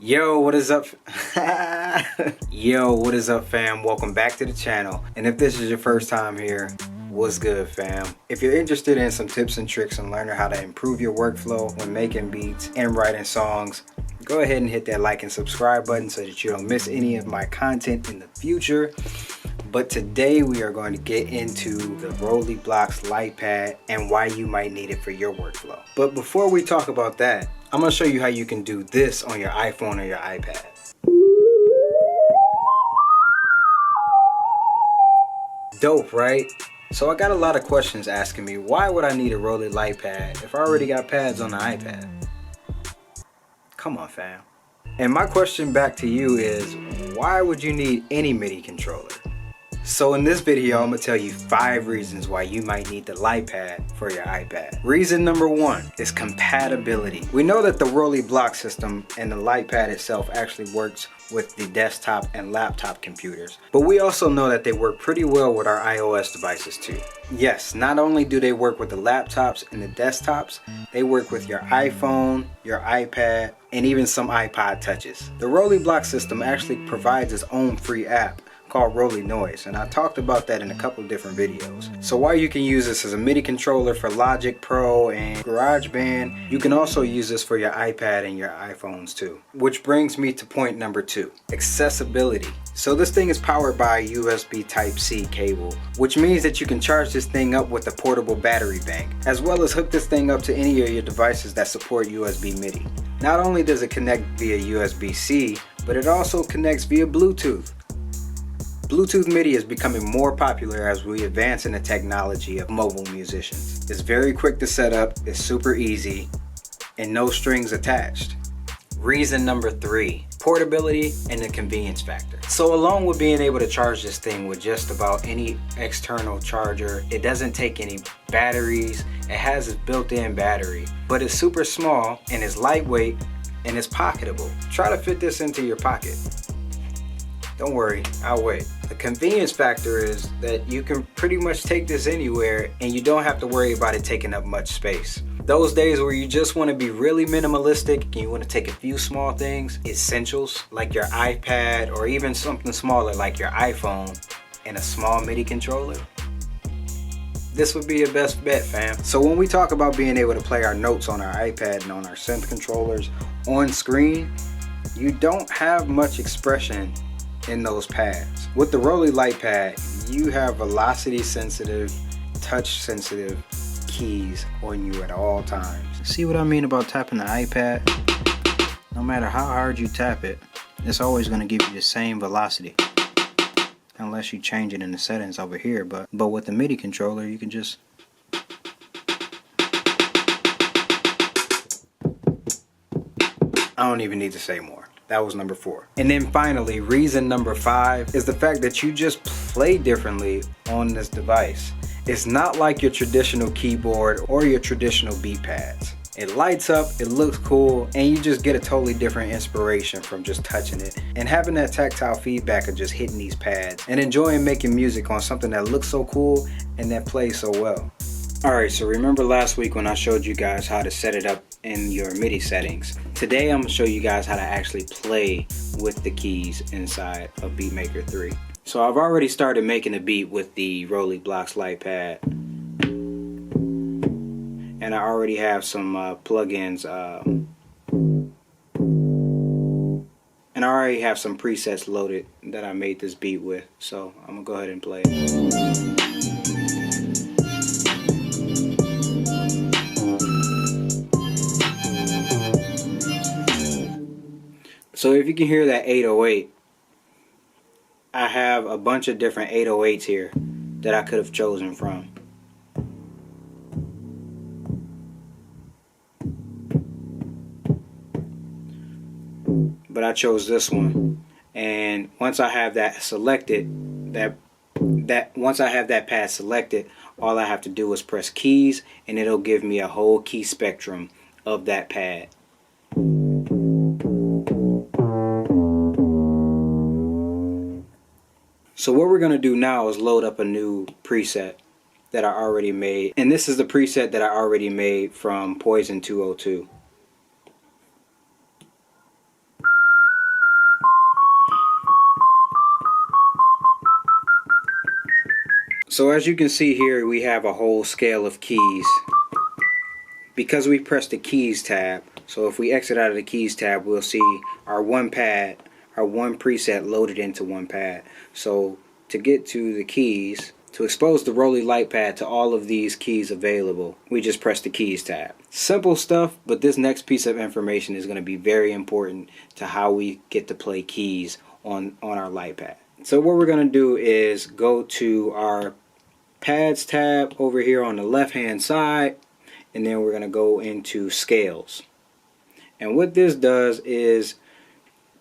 Yo, what is up? Yo, what is up, fam? Welcome back to the channel. And if this is your first time here, what's good, fam? If you're interested in some tips and tricks on learning how to improve your workflow when making beats and writing songs, go ahead and hit that like and subscribe button so that you don't miss any of my content in the future. But today we are going to get into the ROLI Blocks LightPad and why you might need it for your workflow. But before we talk about that, I'm going to show you how you can do this on your iPhone or your iPad. Dope, right? So I got a lot of questions asking me, why would I need a ROLI LightPad if I already got pads on the iPad? Come on, fam. And my question back to you is, why would you need any MIDI controller? So in this video, I'm going to tell you 5 reasons why you might need the LightPad for your iPad. Reason number 1 is compatibility. We know that the ROLI block system and the LightPad itself actually works with the desktop and laptop computers. But we also know that they work pretty well with our iOS devices too. Yes, not only do they work with the laptops and the desktops, they work with your iPhone, your iPad, and even some iPod touches. The ROLI block system actually provides its own free app called ROLI Noise, and I talked about that in a couple different videos. So while you can use this as a MIDI controller for Logic Pro and GarageBand, you can also use this for your iPad and your iPhones too. Which brings me to point number 2, accessibility. So this thing is powered by a USB Type-C cable, which means that you can charge this thing up with a portable battery bank, as well as hook this thing up to any of your devices that support USB MIDI. Not only does it connect via USB-C, but it also connects via Bluetooth. Bluetooth MIDI is becoming more popular as we advance in the technology of mobile musicians. It's very quick to set up, it's super easy, and no strings attached. Reason number 3, portability and the convenience factor. So along with being able to charge this thing with just about any external charger, it doesn't take any batteries, it has its built-in battery, but it's super small and it's lightweight and it's pocketable. Try to fit this into your pocket. Don't worry, I'll wait. The convenience factor is that you can pretty much take this anywhere and you don't have to worry about it taking up much space. Those days where you just want to be really minimalistic and you want to take a few small things, essentials like your iPad or even something smaller like your iPhone and a small MIDI controller, this would be your best bet, fam. So when we talk about being able to play our notes on our iPad and on our synth controllers on screen, you don't have much expression in those pads. With the ROLI LightPad, you have velocity sensitive, touch sensitive keys on you at all times. See what I mean about tapping the iPad? No matter how hard you tap it, it's always going to give you the same velocity. Unless you change it in the settings over here, but with the MIDI controller you can just I don't even need to say more. That was number 4. And then finally, reason number 5 is the fact that you just play differently on this device. It's not like your traditional keyboard or your traditional beat pads. It lights up, it looks cool, and you just get a totally different inspiration from just touching it and having that tactile feedback of just hitting these pads and enjoying making music on something that looks so cool and that plays so well. Alright, so remember last week when I showed you guys how to set it up in your MIDI settings. Today I'm going to show you guys how to actually play with the keys inside of BeatMaker 3. So I've already started making a beat with the ROLI Blocks LightPad. And I already have some plugins and I already have some presets loaded that I made this beat with. So I'm going to go ahead and play it. So if you can hear that 808, I have a bunch of different 808s here that I could have chosen from. But I chose this one. And once I have that selected, once I have that pad selected, all I have to do is press keys and it'll give me a whole key spectrum of that pad. So what we're going to do now is load up a new preset that I already made. And this is the preset that I already made from Poison 202. So as you can see here, we have a whole scale of keys because we pressed the keys tab. So if we exit out of the keys tab, we'll see our one pad, our one preset loaded into one pad. So to get to the keys, to expose the ROLI LightPad to all of these keys available, we just press the keys tab. Simple stuff, but this next piece of information is going to be very important to how we get to play keys on our LightPad. So what we're going to do is go to our pads tab over here on the left hand side, and then we're going to go into scales. And what this does is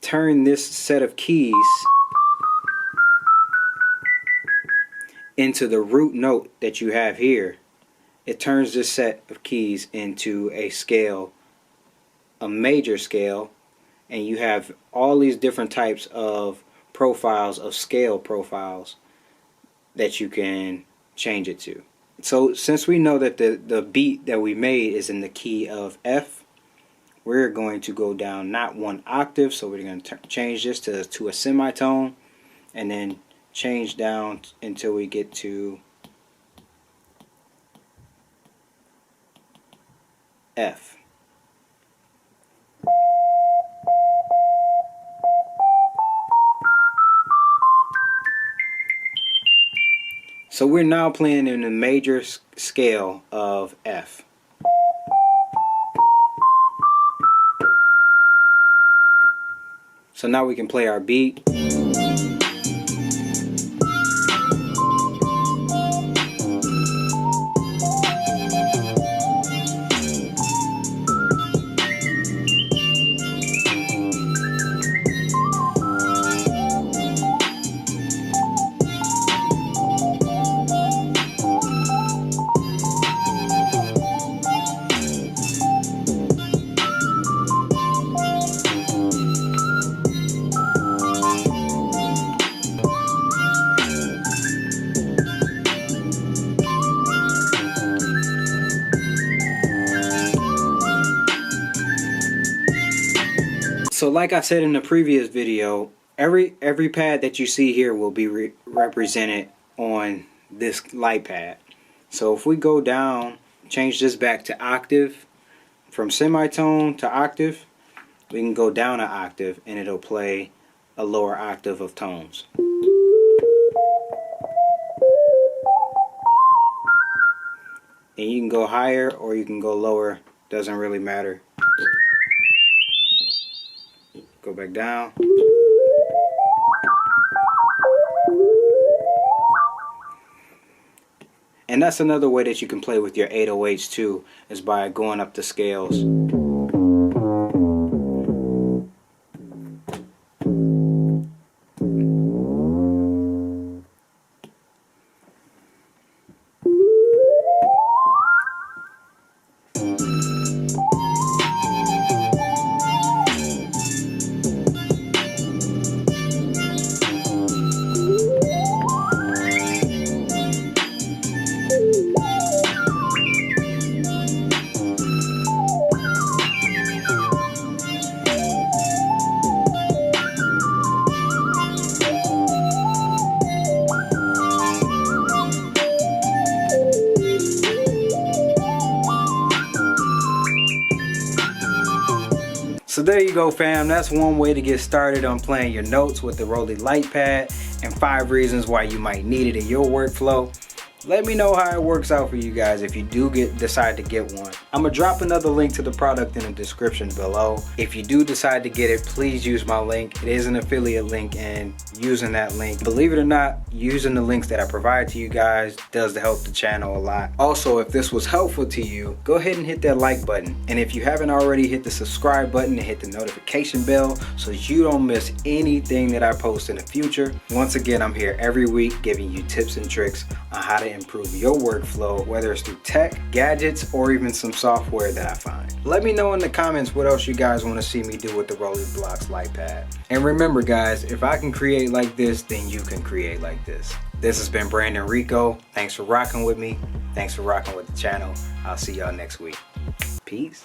turn this set of keys into the root note that you have here. It turns this set of keys into a scale, a major scale, and you have all these different types of profiles, of scale profiles, that you can change it to. So since we know that the beat that we made is in the key of F, we're going to go down not one octave, so we're going to change this to a semitone, and then change down until we get to F. So we're now playing in the major scale of F. So now we can play our beat. So like I said in the previous video, every pad that you see here will be represented on this LightPad. So if we go down, change this back to octave, from semitone to octave, we can go down an octave and it'll play a lower octave of tones. And you can go higher or you can go lower, doesn't really matter. Go back down. And that's another way that you can play with your 808s too, is by going up the scales. So there you go, fam. That's one way to get started on playing your notes with the ROLI LightPad, and 5 reasons why you might need it in your workflow. Let me know how it works out for you guys if you do decide to get one. I'm gonna drop another link to the product in the description below. If you do decide to get it, please use my link. It is an affiliate link, and using that link, believe it or not, using the links that I provide to you guys does help the channel a lot. Also, if this was helpful to you, go ahead and hit that like button. And if you haven't already, hit the subscribe button and hit the notification bell so that you don't miss anything that I post in the future. Once again, I'm here every week giving you tips and tricks on how to improve your workflow, whether it's through tech, gadgets, or even some software that I find. Let me know in the comments what else you guys want to see me do with the ROLI Blocks LightPad. And remember guys, if I can create like this, then you can create like this. This has been Brandon Rico. Thanks for rocking with me. Thanks for rocking with the channel. I'll see y'all next week. Peace.